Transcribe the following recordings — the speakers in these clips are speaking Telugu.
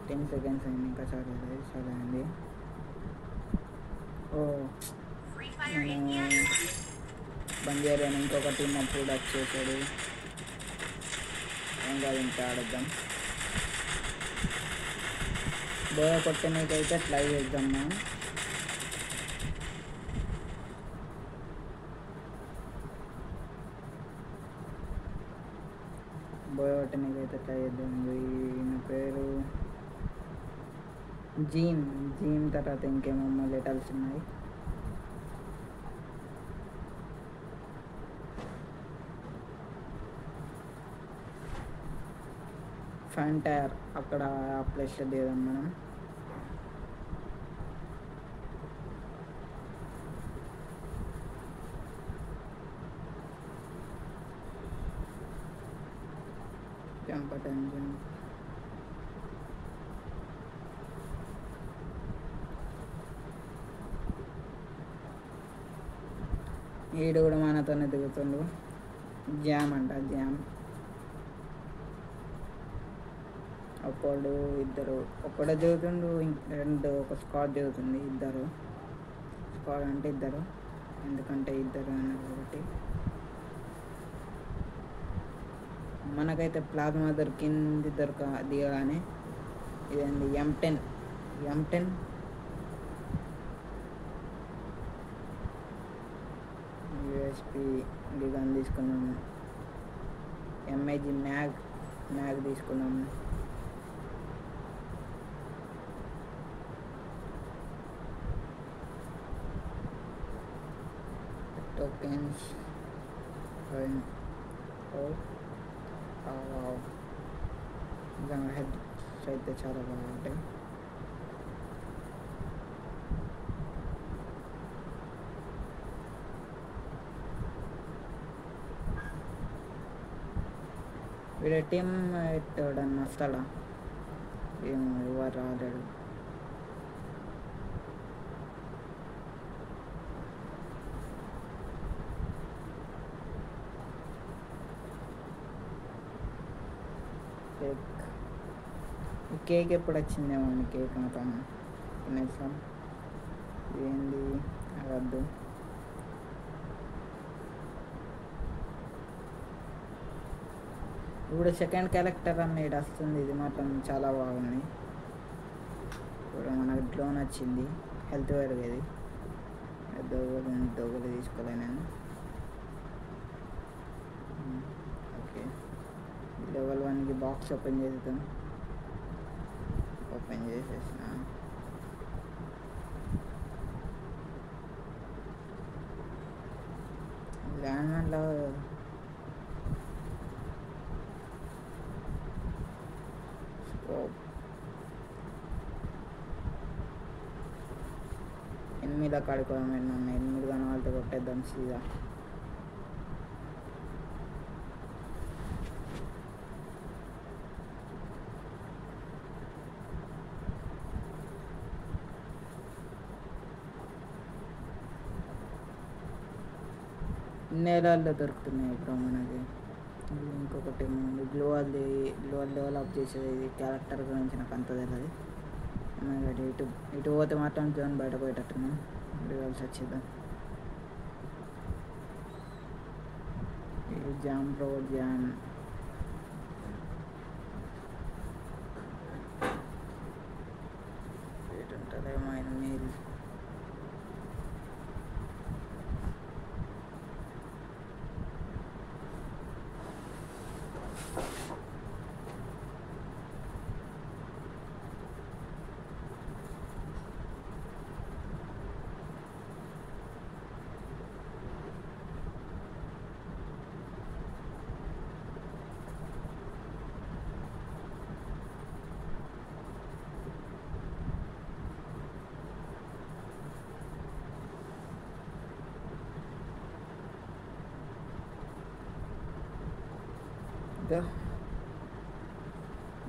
10 సెకండ్స్ అయింది, ఇంకా సరే అండి. ఓ నేను బంద్ చేయాలని ఇంకొక టీం అప్పుడు వచ్చేసాడు. ఏం కాదు, ఇంకా ఆడద్దాం. బోయ కొట్టనీకైతే ట్రై చేద్దాం మనం. బోయ కొట్టనీకైతే ట్రై చేద్దాం. ఈయన పేరు జీమ్ తర్వాత ఇంకేమో లెటర్స్ ఉన్నాయి. ఫ్యాంటైర్ అక్కడ ఆ ప్లేస్లో దిగుదాం మనం. Jump button jump. ఈడు కూడా మనతోనే దిగుతుండు. జామ్ అంట, జామ్. ఒకడే దిగుతుండు, ఒక స్క్వాడ్ దిగుతుంది. స్క్వాడ్ అంటే ఇద్దరు, ఎందుకంటే ఇద్దరు అన్నారు కాబట్టి. మనకైతే ప్లాజ్మా దొరికింది. దిగగానే ఇదండి M10 USP గన్ తీసుకున్నాము. MAG మ్యాగ్ తీసుకున్నాము. టోకెన్స్ నిజంగా హెడ్స్ అయితే చాలా బాగుంటాయి. వీడి టీం ఎవడన్నా వస్తాడా? ఏమో, ఎవరు రాలేడు. కేక్ ఎప్పుడు వచ్చిందేమో అండి. కేక్ మాత్రం తినేసాం. ఏంది అవద్దు. ఇప్పుడు సెకండ్ క్యారెక్టర్ అనేది వస్తుంది. ఇది మాత్రం చాలా బాగుంది. ఇప్పుడు మనకు డ్రోన్ వచ్చింది. హెల్త్ పెరిగేది. దోగులు తీసుకోలే నేను. ఓకే, లెవెల్ 1కి బాక్స్ ఓపెన్ చేద్దాం. ఓపెన్ చేసేసిన. ల్యాండ్లో ఎనిమిది కాడుకోవడం ఏమన్నా 8 గానే వాళ్ళతో కొట్టేద్దాం సీదా. నేలల్లో దొరుకుతున్నాయి ఇప్పుడు మనకి. ఇంకొకటి గ్లోవల్ డెవలప్ చేసేది క్యారెక్టర్ గురించి నాకు అంత తెలియదు. ఇటు పోతే మాత్రం జోన్ బయట పోయేటట్టున్నాం. రివల్స్ వచ్చేద్దాం. Jam road jam. ఉంటుందేమో మీరు.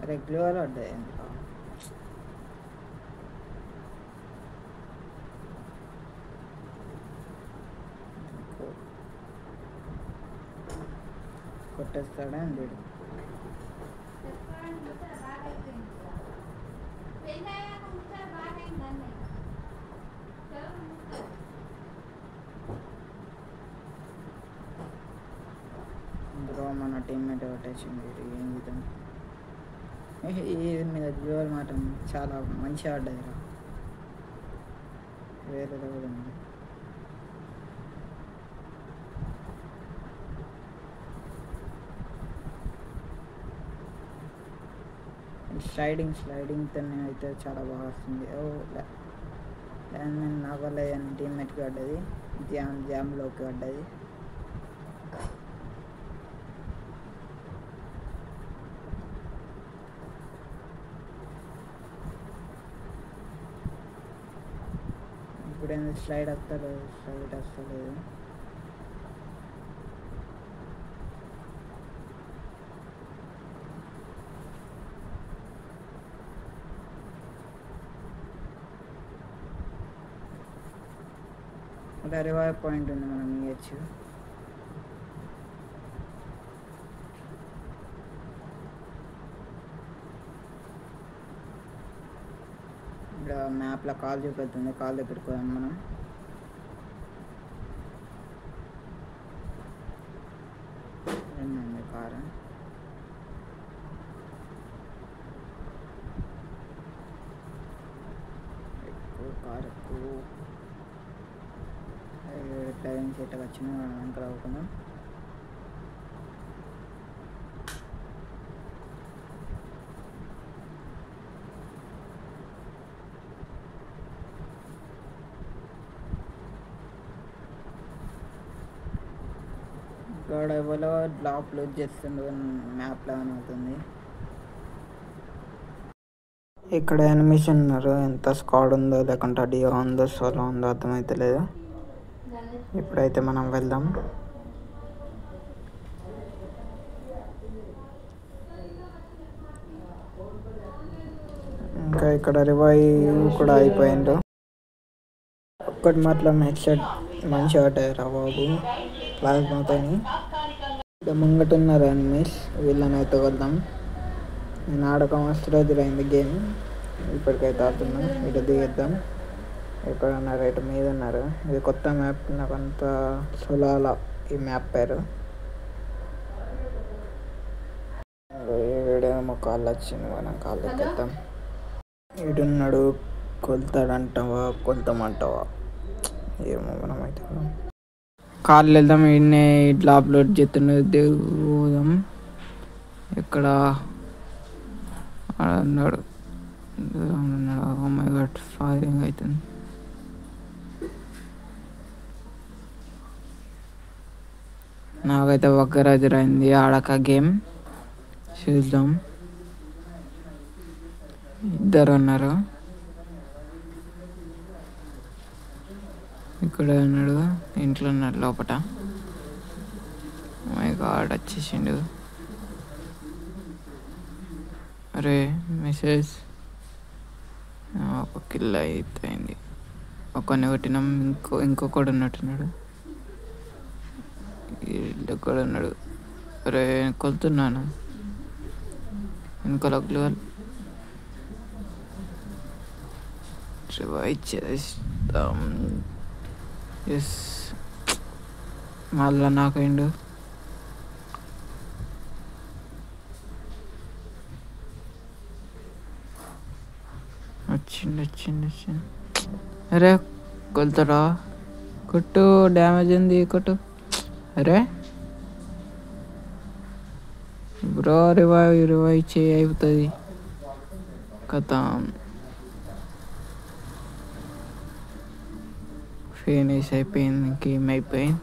రెగ్యులర్ పడ్డాయి ఎందుకు? కొట్టేస్తాడా అండి? కొట్టేసింది ఏం విధం. ఇది మీద గ్లోవల్ మాత్రం చాలా మంచిగా ఆడ్డది రా, వేరే లెవెల్ ఉంది. స్లైడింగ్తోనే అయితే చాలా బాగా వస్తుంది. ల్యాండ్ నా వల్ల టీమ్మేట్కి పడ్డది, జామ్లోకి పడ్డది. ఇప్పుడేంది స్లైడ్ వస్తలేదు. అలా రివైవ్ పాయింట్ ఉంది, మనం ఇవ్వచ్చు. ఇక్కడ మ్యాప్లో కాల్ చూపెడుతుంది, కాల్ దగ్గరికి పోయాం మనం. ఏంటండి కారు ఎక్కువ డ్రైవింగ్ సీట్కి వచ్చిన వెనక రాకుండా. ఇక్కడ ఎవరో డ్రాప్ లూజ్ చేస్తుండే మ్యాప్లో అని అవుతుంది. ఇక్కడ ఎనిమిషన్ ఉన్నారు, ఎంత స్క్వాడ్ ఉందో లేకుంటే డియో ఉందో సోలో ఉందో అర్థమవుతలేదు. ఇప్పుడైతే మనం వెళ్దాం. ఇంకా ఇక్కడ రివైవ్ కూడా అయిపోయిండు. ఒక్కటి మాత్రం హెడ్షాట్ మంచి ఆట రా బాబు, ప్లాస్మాతో. ఇక్కడ ముంగటున్నారు ఎనిమిస్, వీళ్ళని అయితే వద్దాం. నేను ఆడక మస్తు రోజులైంది గేమ్, ఇప్పటికైతే ఆడుతున్నాం. ఇటు దిగేద్దాం. ఇక్కడ ఉన్నారు, ఇటు మీద ఉన్నారు. ఇది కొత్త మ్యాప్, నాకు అంత సులాల ఈ మ్యాప్ పేరు. వీడేమో కాళ్ళు వచ్చింది, మనం కాళ్ళు ఎక్కేద్దాం. ఇటున్నాడు, కొలుతాడంటావా కొలుతామంటావా ఏమో, మనం అయితే కాళ్ళు వెళ్దాం. ఈయన్నే ఇట్లా అప్లోడ్ చేస్తున్నాడు, దిగుదాం. ఇక్కడ అన్నాడు ఉన్నాడు. ఓ మై గాడ్, ఫైరింగ్ అవుతుంది. నాకైతే ఒక్క రోజు అయింది ఆడక గేమ్. చూద్దాం, ఇద్దరు ఉన్నారు. ఇక్కడ ఉన్నాడు, ఇంట్లో ఉన్నాడు లోపల. మై గాడ్, వచ్చేసిండు. అరే మెసేజ్, ఒక కిల్ అయిపోయింది. ఒకరిని కొట్టినాం, ఇంకొకడు ఉన్నట్టున్నాడు. ఇక్కడ ఉన్నాడు. అరే కొలుతున్నాను, ఇంకో గ్లోవల్ రివైవ్ చేస్తాం. ఎస్, మళ్ళా నాకైండు. వచ్చిండు. అరే కొలుతారా, కొట్టు, డ్యామేజ్ ఉంది, కొట్టు. అరే బ్రో, రివైవ్ చేయి, అయిపోతుంది కథ. ఫినిష్ అయిపోయింది, గేమ్ అయిపోయింది.